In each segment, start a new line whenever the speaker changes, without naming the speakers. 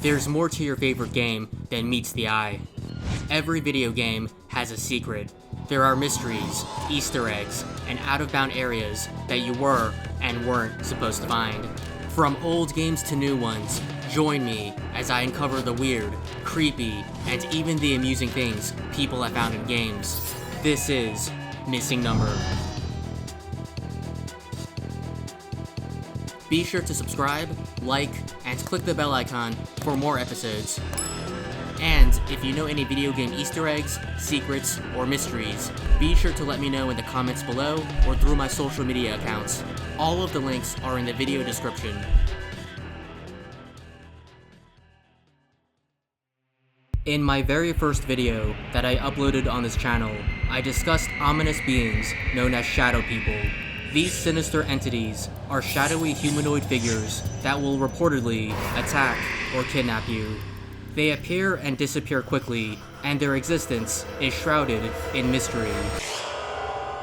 There's more to your favorite game than meets the eye. Every video game has a secret. There are mysteries, Easter eggs, and out-of-bound areas that you were and weren't supposed to find. From old games to new ones, join me as I uncover the weird, creepy, and even the amusing things people have found in games. This is Missing Number. Be sure to subscribe, like, and click the bell icon for more episodes. And if you know any video game Easter eggs, secrets, or mysteries, be sure to let me know in the comments below or through my social media accounts. All of the links are in the video description. In my very first video that I uploaded on this channel, I discussed ominous beings known as shadow people. These sinister entities are shadowy humanoid figures that will reportedly attack or kidnap you. They appear and disappear quickly, and their existence is shrouded in mystery.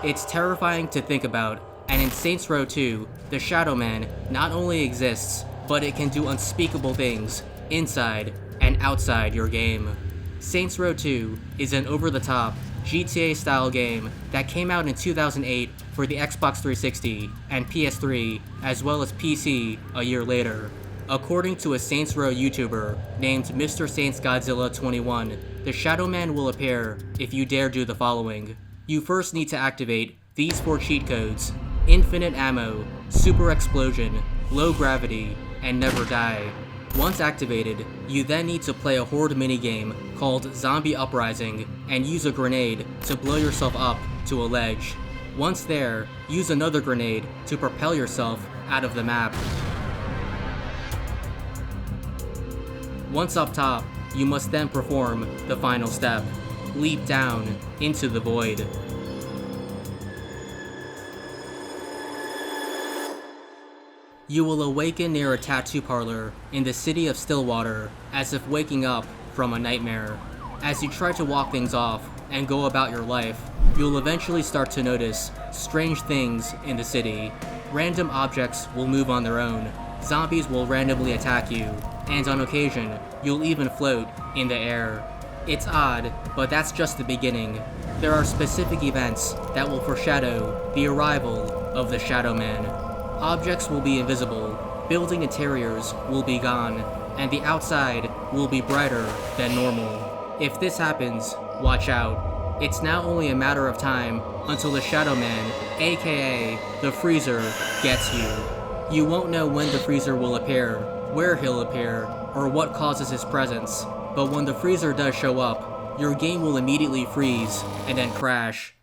It's terrifying to think about, and in Saints Row 2, the Shadow Man not only exists, but it can do unspeakable things inside and outside your game. Saints Row 2 is an over-the-top, GTA-style game that came out in 2008 for the Xbox 360 and PS3, as well as PC a year later. According to a Saints Row YouTuber named Mr. Saints Godzilla 21, the Shadow Man will appear if you dare do the following. You first need to activate these 4 cheat codes: infinite ammo, super explosion, low gravity, and never die. Once activated, you then need to play a horde minigame called Zombie Uprising and use a grenade to blow yourself up to a ledge. Once there, use another grenade to propel yourself out of the map. Once up top, you must then perform the final step: leap down into the void. You will awaken near a tattoo parlor in the city of Stillwater, as if waking up from a nightmare. As you try to walk things off and go about your life, you'll eventually start to notice strange things in the city. Random objects will move on their own, zombies will randomly attack you, and on occasion, you'll even float in the air. It's odd, but that's just the beginning. There are specific events that will foreshadow the arrival of the Shadow Man. Objects will be invisible, building interiors will be gone, and the outside will be brighter than normal. If this happens, watch out. It's now only a matter of time until the Shadow Man, aka the Freezer, gets you. You won't know when the Freezer will appear, where he'll appear, or what causes his presence, but when the Freezer does show up, your game will immediately freeze and then crash.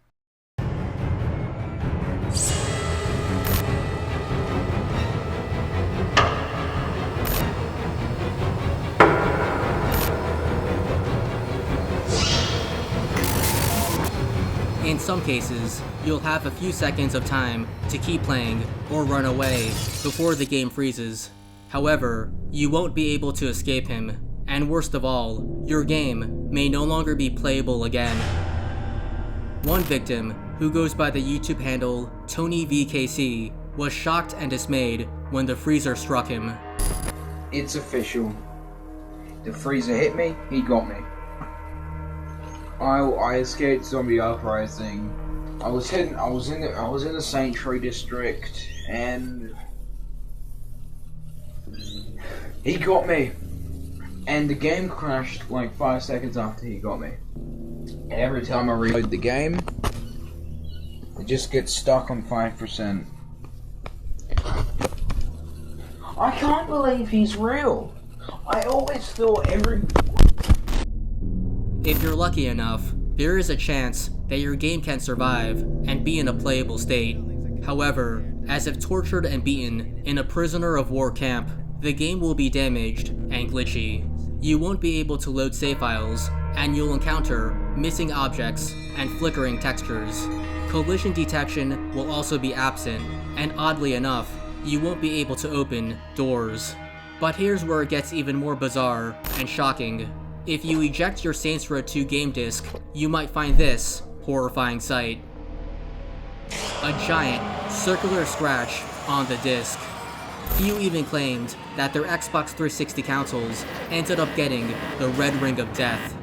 In some cases, you'll have a few seconds of time to keep playing or run away before the game freezes. However, you won't be able to escape him, and worst of all, your game may no longer be playable again. One victim, who goes by the YouTube handle TonyVKC, was shocked and dismayed when the Freezer struck him.
It's official. The Freezer hit me, he got me. I escaped Zombie Uprising. I was in the Sanctuary District, and he got me. And the game crashed like 5 seconds after he got me. And every time I reload the game, it just gets stuck on 5%. I can't believe he's real. I always thought
If you're lucky enough, there is a chance that your game can survive and be in a playable state. However, as if tortured and beaten in a prisoner of war camp, the game will be damaged and glitchy. You won't be able to load save files, and you'll encounter missing objects and flickering textures. Collision detection will also be absent, and oddly enough, you won't be able to open doors. But here's where it gets even more bizarre and shocking. If you eject your Saints Row 2 game disc, you might find this horrifying sight. A giant, circular scratch on the disc. Few even claimed that their Xbox 360 consoles ended up getting the red ring of death.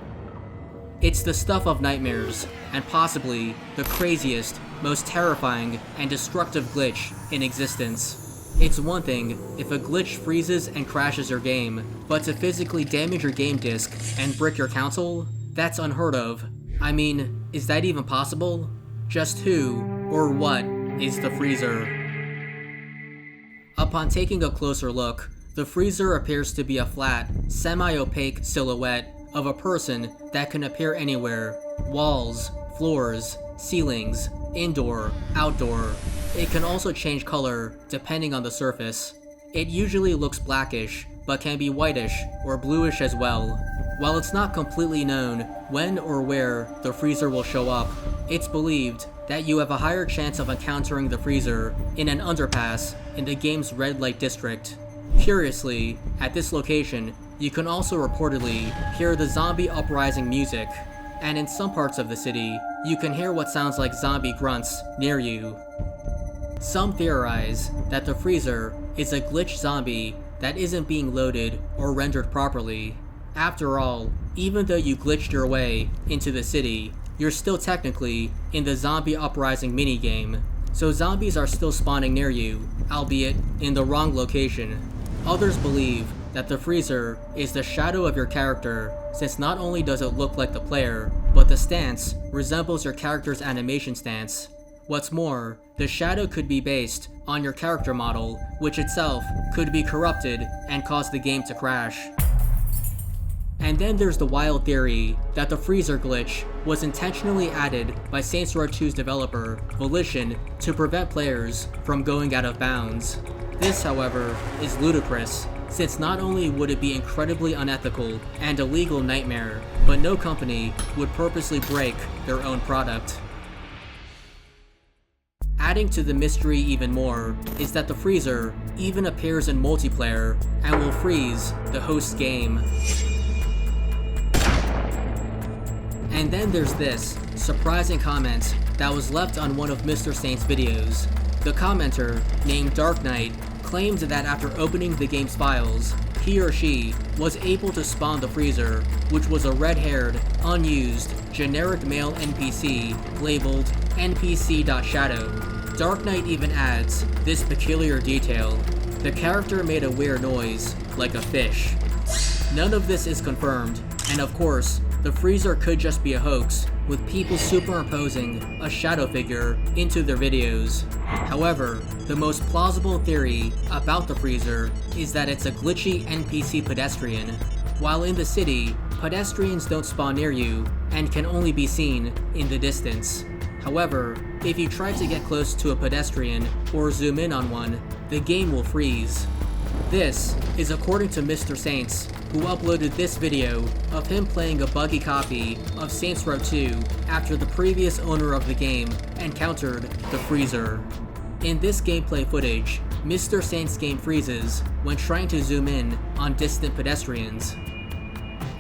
It's the stuff of nightmares, and possibly the craziest, most terrifying, and destructive glitch in existence. It's one thing if a glitch freezes and crashes your game, but to physically damage your game disc and brick your console? That's unheard of. I mean, is that even possible? Just who, or what, is the freezer? Upon taking a closer look, the freezer appears to be a flat, semi-opaque silhouette of a person that can appear anywhere: walls, floors, ceilings, indoor, outdoor. It can also change color depending on the surface. It usually looks blackish, but can be whitish or bluish as well. While it's not completely known when or where the freezer will show up, it's believed that you have a higher chance of encountering the freezer in an underpass in the game's red light district. Curiously, at this location, you can also reportedly hear the zombie uprising music, and in some parts of the city, you can hear what sounds like zombie grunts near you. Some theorize that the freezer is a glitch zombie that isn't being loaded or rendered properly. After all, even though you glitched your way into the city, you're still technically in the zombie uprising minigame, so zombies are still spawning near you, albeit in the wrong location. Others believe that the freezer is the shadow of your character, since not only does it look like the player, but the stance resembles your character's animation stance. What's more, the shadow could be based on your character model, which itself could be corrupted and cause the game to crash. And then there's the wild theory that the freezer glitch was intentionally added by Saints Row 2's developer, Volition, to prevent players from going out of bounds. This, however, is ludicrous, since not only would it be incredibly unethical and a legal nightmare, but no company would purposely break their own product. Adding to the mystery even more is that the freezer even appears in multiplayer and will freeze the host's game. And then there's this surprising comment that was left on one of Mr. Saint's videos. The commenter, named Dark Knight, claimed that after opening the game's files, he or she was able to spawn the freezer, which was a red-haired, unused, generic male NPC labeled NPC.Shadow. Dark Knight even adds this peculiar detail: the character made a weird noise, like a fish. None of this is confirmed, and of course, the freezer could just be a hoax, with people superimposing a shadow figure into their videos. However, the most plausible theory about the freezer is that it's a glitchy NPC pedestrian. While in the city, pedestrians don't spawn near you and can only be seen in the distance. However, if you try to get close to a pedestrian or zoom in on one, the game will freeze. This is according to Mr. Saints, who uploaded this video of him playing a buggy copy of Saints Row 2 after the previous owner of the game encountered the freezer. In this gameplay footage, Mr. Saint's game freezes when trying to zoom in on distant pedestrians.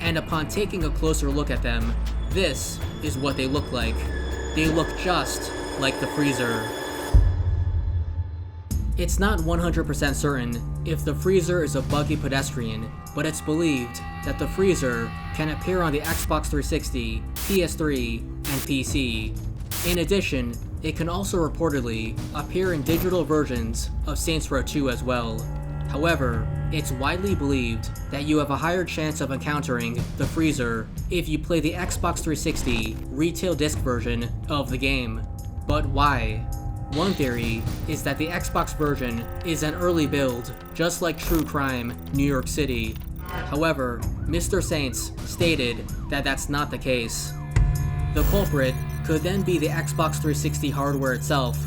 And upon taking a closer look at them, this is what they look like. They look just like the freezer. It's not 100% certain if the freezer is a buggy pedestrian, but it's believed that the freezer can appear on the Xbox 360, PS3, and PC. In addition, it can also reportedly appear in digital versions of Saints Row 2 as well. However, it's widely believed that you have a higher chance of encountering the freezer if you play the Xbox 360 retail disc version of the game. But why? One theory is that the Xbox version is an early build, just like True Crime New York City. However, Mr. Saints stated that that's not the case. The culprit could then be the Xbox 360 hardware itself.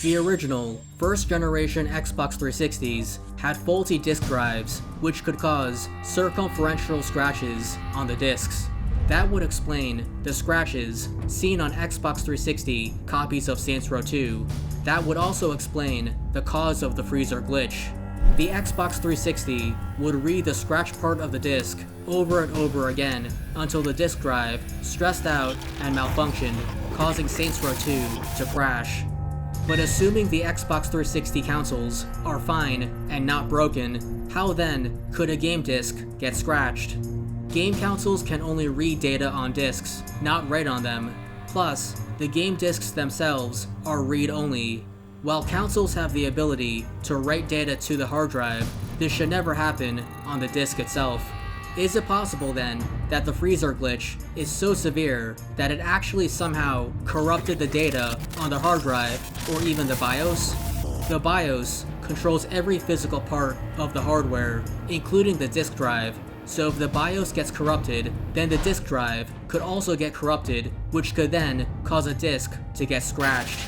The original, first-generation Xbox 360s had faulty disk drives, which could cause circumferential scratches on the discs. That would explain the scratches seen on Xbox 360 copies of Saints Row 2. That would also explain the cause of the freezer glitch. The Xbox 360 would read the scratch part of the disc over and over again until the disk drive stressed out and malfunctioned, causing Saints Row 2 to crash. But assuming the Xbox 360 consoles are fine and not broken, how then could a game disc get scratched? Game consoles can only read data on discs, not write on them. Plus, the game discs themselves are read-only. While consoles have the ability to write data to the hard drive, this should never happen on the disc itself. Is it possible then that the freezer glitch is so severe that it actually somehow corrupted the data on the hard drive or even the BIOS? The BIOS controls every physical part of the hardware, including the disk drive. So if the BIOS gets corrupted, then the disk drive could also get corrupted, which could then cause a disk to get scratched.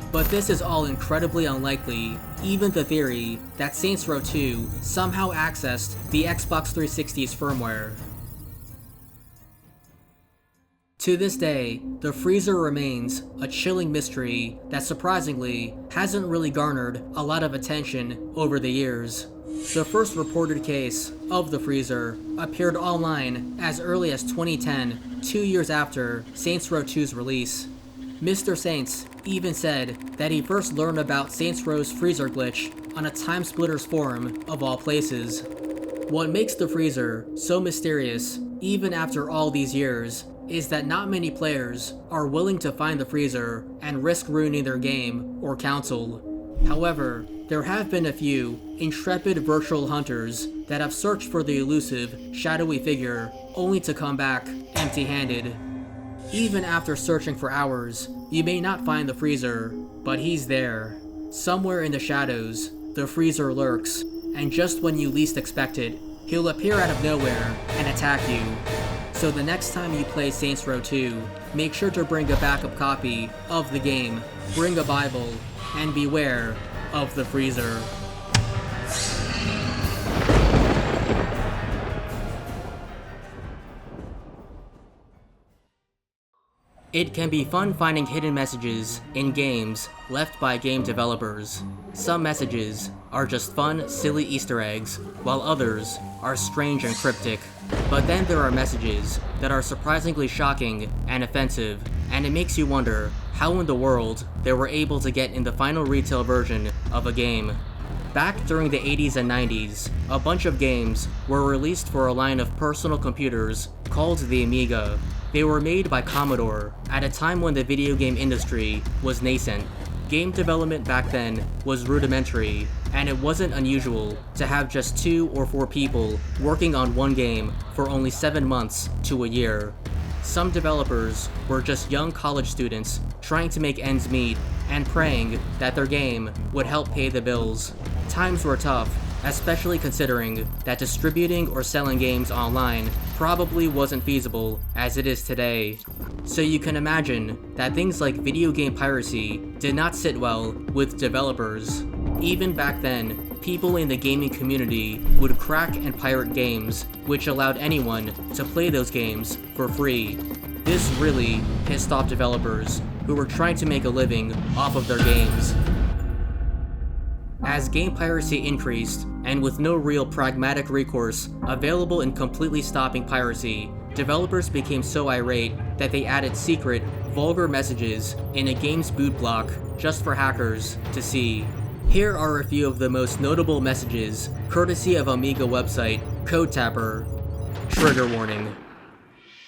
But this is all incredibly unlikely. Even the theory that Saints Row 2 somehow accessed the Xbox 360's firmware. To this day, the freezer remains a chilling mystery that surprisingly hasn't really garnered a lot of attention over the years. The first reported case of the freezer appeared online as early as 2010, 2 years after Saints Row 2's release. Mr. Saints even said that he first learned about Saints Row's freezer glitch on a TimeSplitters forum of all places. What makes the freezer so mysterious, even after all these years, is that not many players are willing to find the freezer and risk ruining their game or console. However, there have been a few intrepid virtual hunters that have searched for the elusive, shadowy figure only to come back empty-handed. Even after searching for hours, you may not find the freezer, but he's there. Somewhere in the shadows, the freezer lurks, and just when you least expect it, he'll appear out of nowhere and attack you. So the next time you play Saints Row 2, make sure to bring a backup copy of the game, bring a Bible, and beware of the freezer. It can be fun finding hidden messages in games left by game developers. Some messages are just fun, silly Easter eggs, while others are strange and cryptic. But then there are messages that are surprisingly shocking and offensive, and it makes you wonder how in the world they were able to get in the final retail version of a game. Back during the 80s and 90s, a bunch of games were released for a line of personal computers called the Amiga. They were made by Commodore at a time when the video game industry was nascent. Game development back then was rudimentary, and it wasn't unusual to have just 2 or 4 people working on one game for only 7 months to a year. Some developers were just young college students trying to make ends meet and praying that their game would help pay the bills. Times were tough, especially considering that distributing or selling games online probably wasn't feasible as it is today. So you can imagine that things like video game piracy did not sit well with developers. Even back then, people in the gaming community would crack and pirate games, which allowed anyone to play those games for free. This really pissed off developers who were trying to make a living off of their games. As game piracy increased, and with no real pragmatic recourse available in completely stopping piracy, developers became so irate that they added secret, vulgar messages in a game's boot block just for hackers to see. Here are a few of the most notable messages, courtesy of Amiga website Code Tapper. Trigger warning.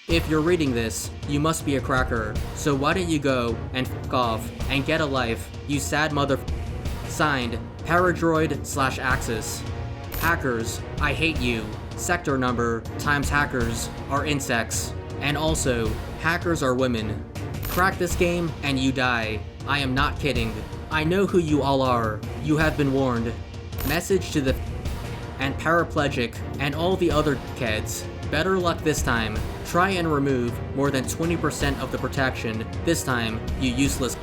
If you're reading this, you must be a cracker, so why don't you go and f*** off and get a life, you sad mother. Signed, Paradroid/Axis. Hackers, I hate you. Sector number times hackers are insects. And also, hackers are women. Crack this game and you die. I am not kidding. I know who you all are. You have been warned. Message to the and paraplegic and all the other kids. Better luck this time. Try and remove more than 20% of the protection. This time, you useless.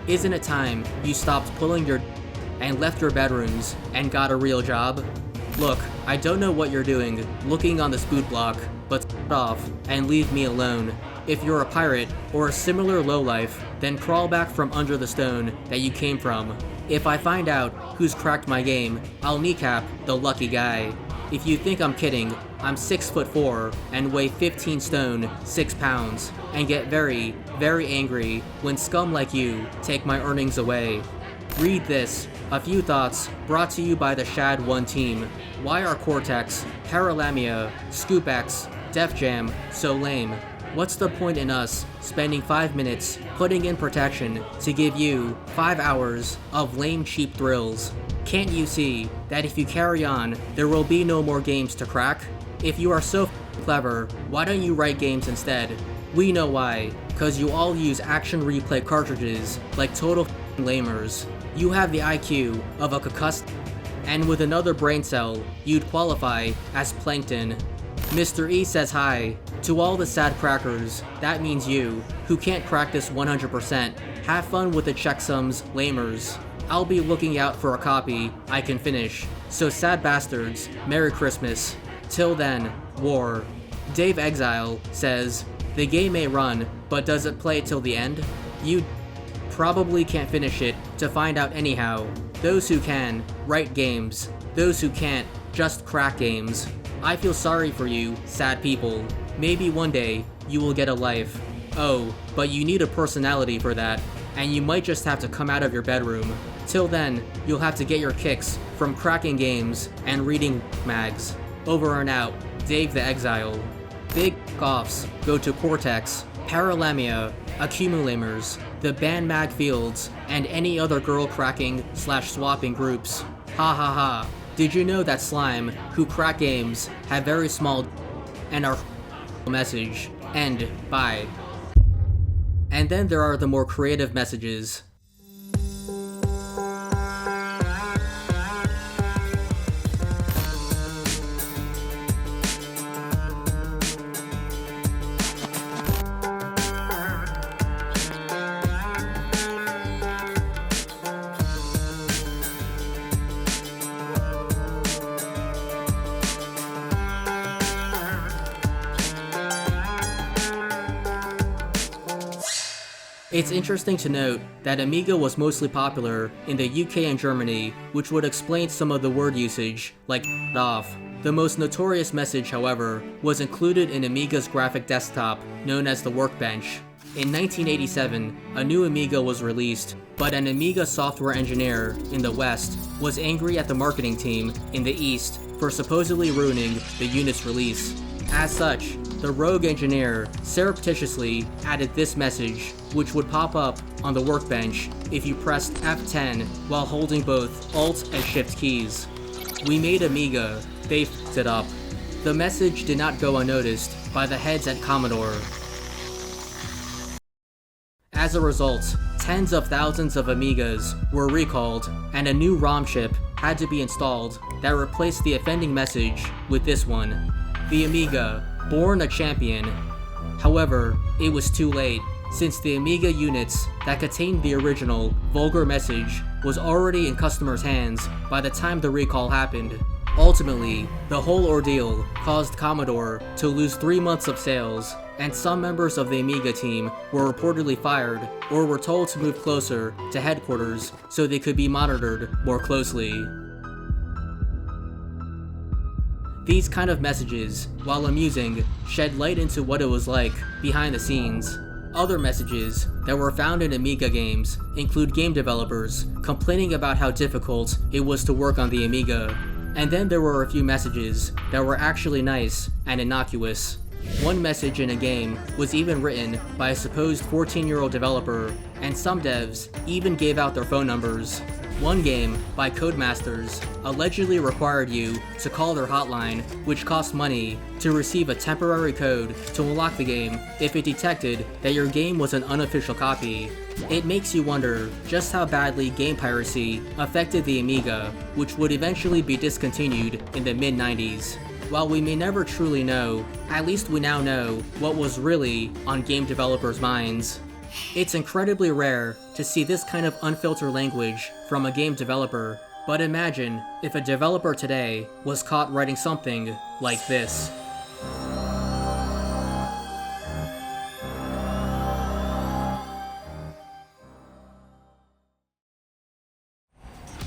Isn't it time you stopped pulling your and left your bedrooms and got a real job? Look, I don't know what you're doing looking on this boot block, but off and leave me alone. If you're a pirate or a similar lowlife, then crawl back from under the stone that you came from. If I find out who's cracked my game, I'll kneecap the lucky guy. If you think I'm kidding, I'm 6'4" and weigh 15 stone, 6 pounds, and get very, very angry when scum like you take my earnings away. Read this. A few thoughts brought to you by the Shad 1 team. Why are Cortex, Paralamia, ScoopX, Def Jam so lame? What's the point in us spending 5 minutes putting in protection to give you 5 hours of lame cheap thrills? Can't you see that if you carry on, there will be no more games to crack? If you are so clever, why don't you write games instead? We know why, cause you all use action replay cartridges like total lamers. You have the IQ of a concussed, and with another brain cell, you'd qualify as plankton. Mr. E says hi. To all the sad crackers, that means you, who can't practice 100%. Have fun with the checksums, lamers. I'll be looking out for a copy I can finish. So sad bastards, Merry Christmas. Till then, war. Dave Exile says, the game may run, but does it play till the end? You probably can't finish it to find out anyhow. Those who can, write games. Those who can't, just crack games. I feel sorry for you, sad people. Maybe one day, you will get a life. Oh, but you need a personality for that, and you might just have to come out of your bedroom. Till then, you'll have to get your kicks from cracking games and reading mags. Over and out, Dave the Exile. Big offs go to Cortex, Paralamia, Accumulators, the Band Mag Fields, and any other girl cracking / swapping groups. Ha ha ha. Did you know that slime who crack games have very small and are message? End. Bye. And then there are the more creative messages. It's interesting to note that Amiga was mostly popular in the UK and Germany, which would explain some of the word usage, like off. The most notorious message, however, was included in Amiga's graphic desktop, known as the Workbench. In 1987, a new Amiga was released, but an Amiga software engineer in the West was angry at the marketing team in the East for supposedly ruining the unit's release. As such, the rogue engineer surreptitiously added this message, which would pop up on the Workbench if you pressed F10 while holding both Alt and Shift keys. We made Amiga, they f***ed it up. The message did not go unnoticed by the heads at Commodore. As a result, tens of thousands of Amigas were recalled, and a new ROM chip had to be installed that replaced the offending message with this one. The Amiga, born a champion. However, it was too late, since the Amiga units that contained the original, vulgar message was already in customers' hands by the time the recall happened. Ultimately, the whole ordeal caused Commodore to lose 3 months of sales, and some members of the Amiga team were reportedly fired or were told to move closer to headquarters so they could be monitored more closely. These kind of messages, while amusing, shed light into what it was like behind the scenes. Other messages that were found in Amiga games include game developers complaining about how difficult it was to work on the Amiga. And then there were a few messages that were actually nice and innocuous. One message in a game was even written by a supposed 14-year-old developer, and some devs even gave out their phone numbers. One game, by Codemasters, allegedly required you to call their hotline, which cost money, to receive a temporary code to unlock the game if it detected that your game was an unofficial copy. It makes you wonder just how badly game piracy affected the Amiga, which would eventually be discontinued in the mid-90s. While we may never truly know, at least we now know what was really on game developers' minds. It's incredibly rare to see this kind of unfiltered language from a game developer, but imagine if a developer today was caught writing something like this.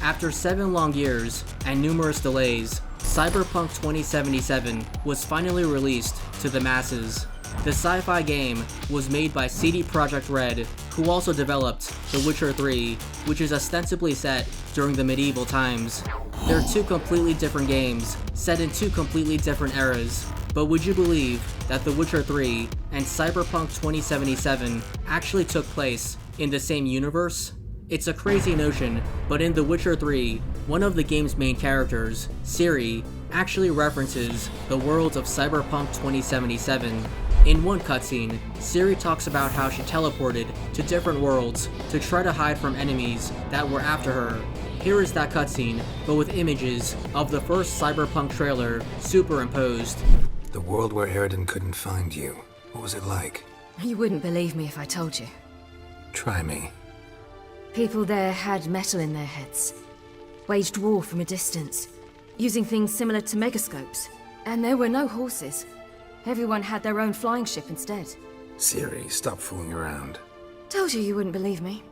After 7 long years and numerous delays, Cyberpunk 2077 was finally released to the masses. The sci-fi game was made by CD Projekt Red, who also developed The Witcher 3, which is ostensibly set during the medieval times. They're two completely different games, set in two completely different eras, but would you believe that The Witcher 3 and Cyberpunk 2077 actually took place in the same universe? It's a crazy notion, but in The Witcher 3, one of the game's main characters, Ciri, actually references the world of Cyberpunk 2077. In one cutscene, Ciri talks about how she teleported to different worlds to try to hide from enemies that were after her. Here is that cutscene, but with images of the first Cyberpunk trailer superimposed.
The world where Eridan couldn't find you. What was it like?
You wouldn't believe me if I told you.
Try me.
People there had metal in their heads, waged war from a distance, using things similar to megascopes. And there were no horses. Everyone had their own flying ship instead.
Ciri, stop fooling around.
Told you you wouldn't believe me.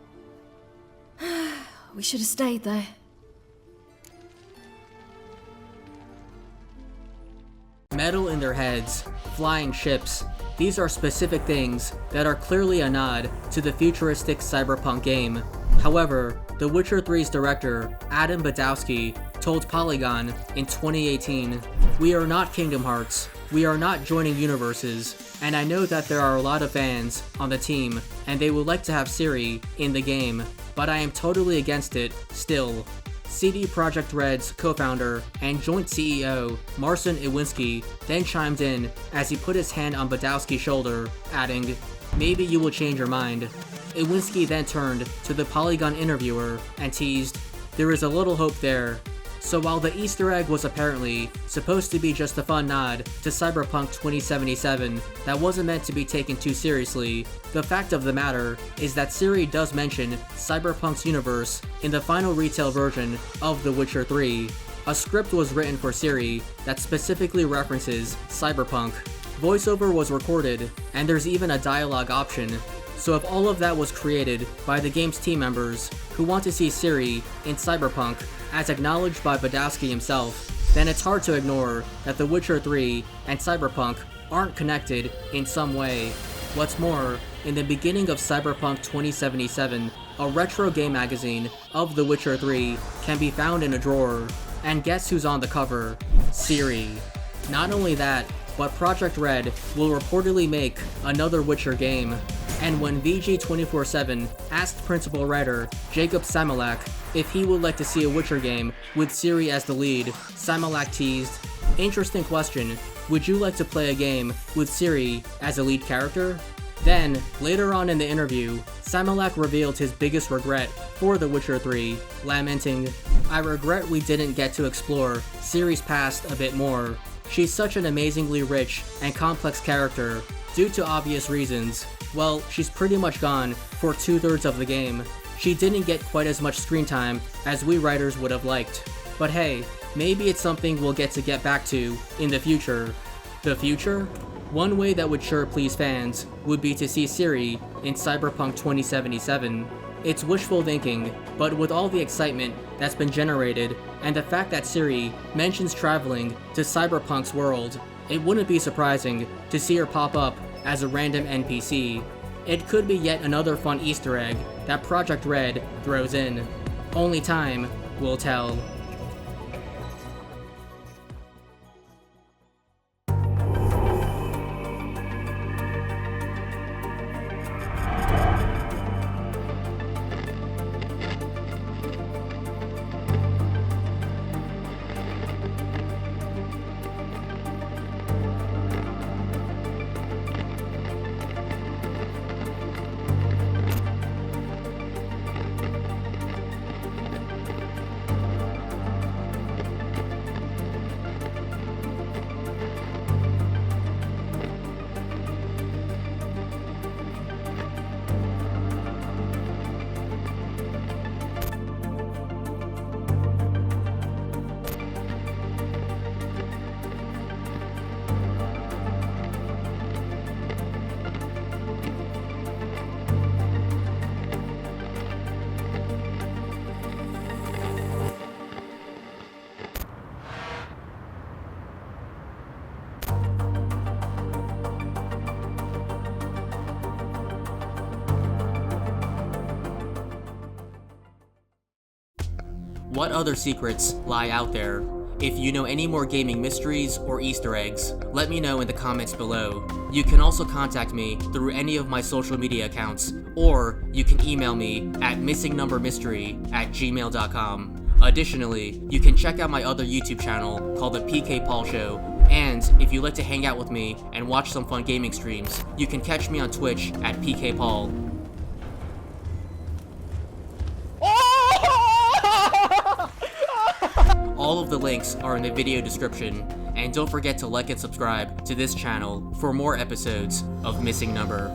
We should have stayed there.
Metal in their heads, flying ships, these are specific things that are clearly a nod to the futuristic Cyberpunk game. However, The Witcher 3's director, Adam Badowski, told Polygon in 2018, "We are not Kingdom Hearts, we are not joining universes, and I know that there are a lot of fans on the team, and they would like to have Ciri in the game, but I am totally against it, still." CD Projekt Red's co-founder and joint CEO, Marcin Iwinski, then chimed in as he put his hand on Badowski's shoulder, adding, "Maybe you will change your mind." Iwinski then turned to the Polygon interviewer and teased, "There is a little hope there." So while the Easter egg was apparently supposed to be just a fun nod to Cyberpunk 2077 that wasn't meant to be taken too seriously, the fact of the matter is that Ciri does mention Cyberpunk's universe in the final retail version of The Witcher 3. A script was written for Ciri that specifically references Cyberpunk. Voiceover was recorded, and there's even a dialogue option. So if all of that was created by the game's team members who want to see Ciri in Cyberpunk, as acknowledged by Badowski himself, then it's hard to ignore that The Witcher 3 and Cyberpunk aren't connected in some way. What's more, in the beginning of Cyberpunk 2077, a retro game magazine of The Witcher 3 can be found in a drawer, and guess who's on the cover? Ciri. Not only that, but Projekt Red will reportedly make another Witcher game. And when VG247 asked principal writer Jacob Samalak if he would like to see a Witcher game with Ciri as the lead, Samalak teased, "Interesting question, would you like to play a game with Ciri as a lead character?" Then, later on in the interview, Samalak revealed his biggest regret for The Witcher 3, lamenting, "I regret we didn't get to explore Ciri's past a bit more. She's such an amazingly rich and complex character. Due to obvious reasons, well, she's pretty much gone for 2/3 of the game. She didn't get quite as much screen time as we writers would have liked. But hey, maybe it's something we'll get back to in the future." The future? One way that would sure please fans would be to see Ciri in Cyberpunk 2077. It's wishful thinking, but with all the excitement that's been generated, and the fact that Ciri mentions traveling to Cyberpunk's world, it wouldn't be surprising to see her pop up as a random NPC. It could be yet another fun Easter egg that Projekt Red throws in. Only time will tell. What other secrets lie out there? If you know any more gaming mysteries or Easter eggs, let me know in the comments below. You can also contact me through any of my social media accounts, or you can email me at missingnumbermystery@gmail.com. Additionally, you can check out my other YouTube channel called The PK Paul Show, and if you like to hang out with me and watch some fun gaming streams, you can catch me on Twitch at PK Paul. All of the links are in the video description, and don't forget to like and subscribe to this channel for more episodes of Missing Number.